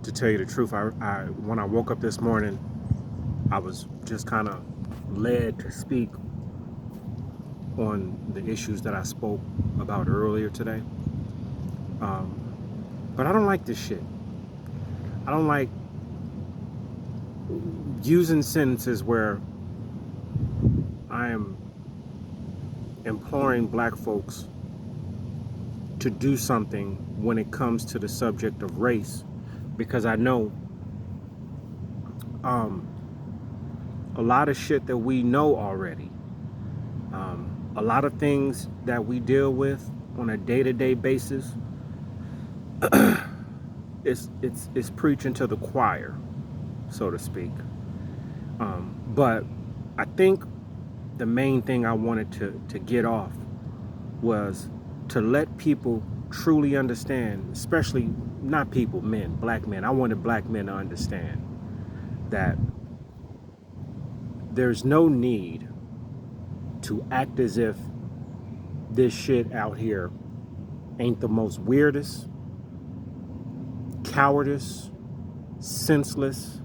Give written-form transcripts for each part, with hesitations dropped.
To tell you the truth, when I woke up this morning, I was just kind of led to speak on the issues that I spoke about earlier today. But I don't like this shit. I don't like using sentences where I am imploring black folks to do something when it comes to the subject of race, because I know um, a lot of shit that we know already. A lot of things that we deal with on a day-to-day basis, it's preaching to the choir, so to speak. But I think the main thing I wanted to get off was to let people truly understand, especially not people, men, black men. I wanted black men to understand that there's no need to act as if this shit out here ain't the most weirdest, cowardice, senseless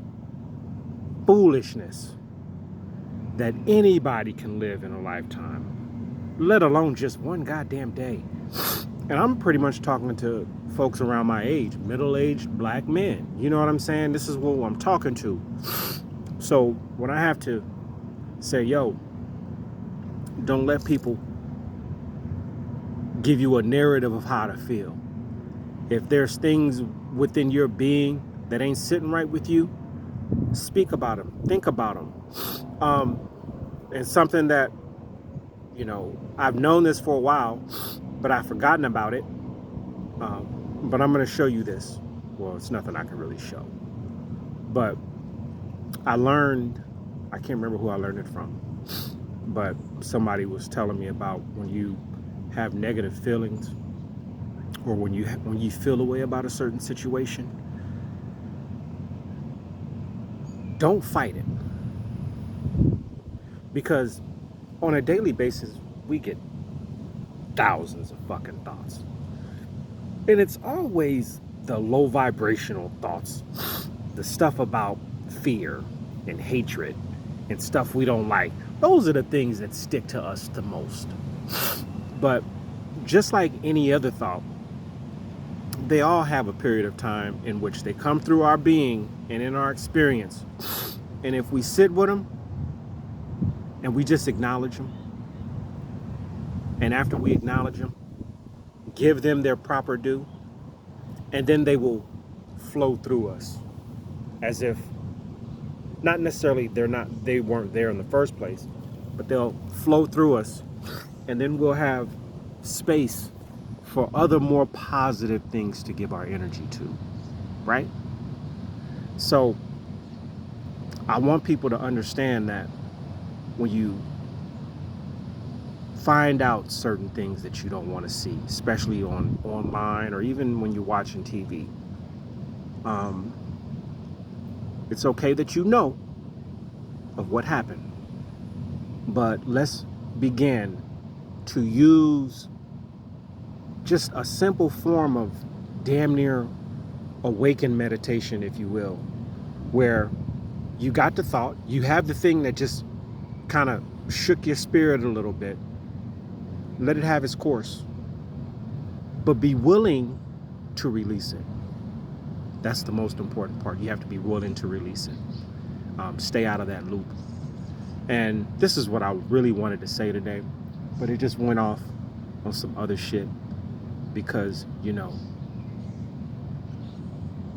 foolishness that anybody can live in a lifetime, let alone just one goddamn day. And I'm pretty much talking to folks around my age, middle-aged black men. You know what I'm saying? This is what I'm talking to. So when I have to say, yo, don't let people give you a narrative of how to feel. If there's things within your being that ain't sitting right with you, speak about them, think about them. And something that, I've known this for a while, but I've forgotten about it. But I'm going to show you this. Well, it's nothing I can really show. But I can't remember who I learned it from, but somebody was telling me about when you have negative feelings, or when you feel a way about a certain situation, don't fight it. Because on a daily basis, we get thousands of fucking thoughts. And it's always the low vibrational thoughts, the stuff about fear and hatred and stuff we don't like. Those are the things that stick to us the most. But just like any other thought, they all have a period of time in which they come through our being and in our experience. And if we sit with them and we just acknowledge them, and after we acknowledge them, give them their proper due, and then they will flow through us as if not necessarily they weren't there in the first place, but they'll flow through us, and then we'll have space for other more positive things to give our energy to, right? So I want people to understand that when you find out certain things that you don't want to see, especially online or even when you're watching TV, it's okay that you know of what happened, but let's begin to use just a simple form of damn near awakened meditation, if you will, where you got the thought, you have the thing that just kind of shook your spirit a little bit. Let it have its course, but be willing to release it. That's the most important part. You have to be willing to release it. Stay out of that loop. And this is what I really wanted to say today, but it just went off on some other shit because,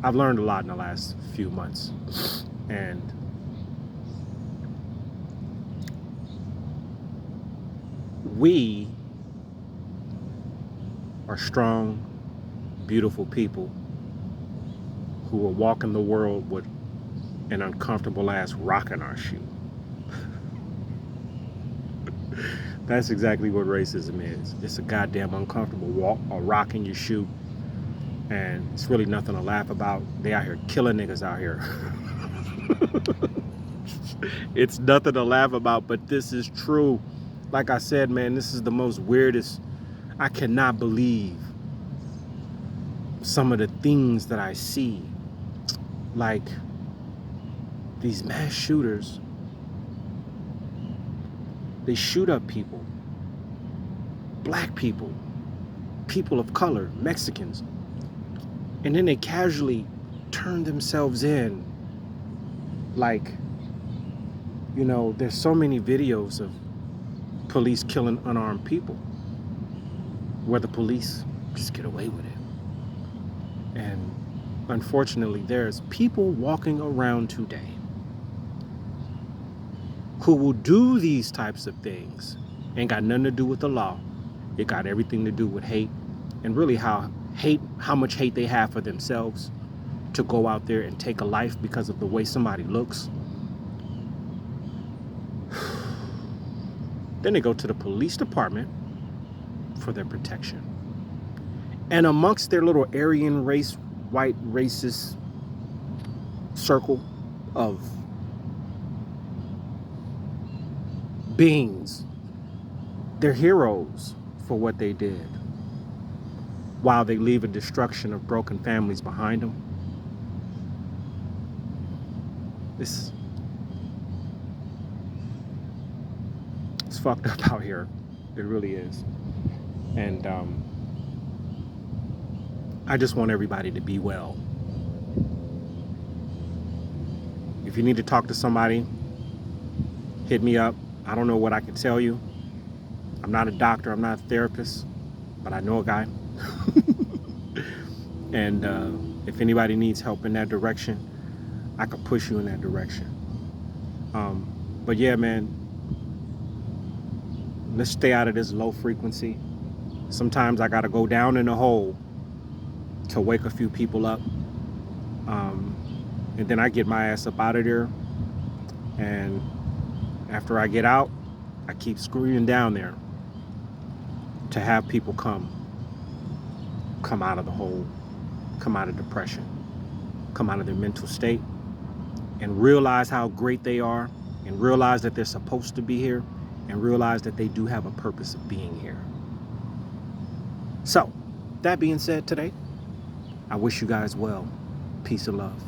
I've learned a lot in the last few months. And we are strong, beautiful people who are walking the world with an uncomfortable ass rock in our shoe. That's exactly what racism is. It's a goddamn uncomfortable a rock in your shoe. And it's really nothing to laugh about. They out here killing niggas out here. It's nothing to laugh about, but this is true. Like I said, man, this is the most weirdest. I cannot believe some of the things that I see. Like, these mass shooters, they shoot up people, black people, people of color, Mexicans, and then they casually turn themselves in. Like, you know, there's so many videos of police killing unarmed people where the police just get away with it. And unfortunately, there's people walking around today who will do these types of things. Ain't got nothing to do with the law. It got everything to do with hate, and really how much hate they have for themselves to go out there and take a life because of the way somebody looks. Then they go to the police department for their protection. And amongst their little Aryan race, white racist circle of beings, they're heroes for what they did, while they leave a destruction of broken families behind them. It's fucked up out here. It really is. And I just want everybody to be well. If you need to talk to somebody, hit me up. I don't know what I can tell you. I'm not a doctor, I'm not a therapist, but I know a guy. And if anybody needs help in that direction, I could push you in that direction. But yeah, man, let's stay out of this low frequency. Sometimes I gotta go down in the hole to wake a few people up. And then I get my ass up out of there. And after I get out, I keep screaming down there to have people come out of the hole, come out of depression, come out of their mental state, and realize how great they are, and realize that they're supposed to be here, and realize that they do have a purpose of being here. So, that being said today, I wish you guys well. Peace and love.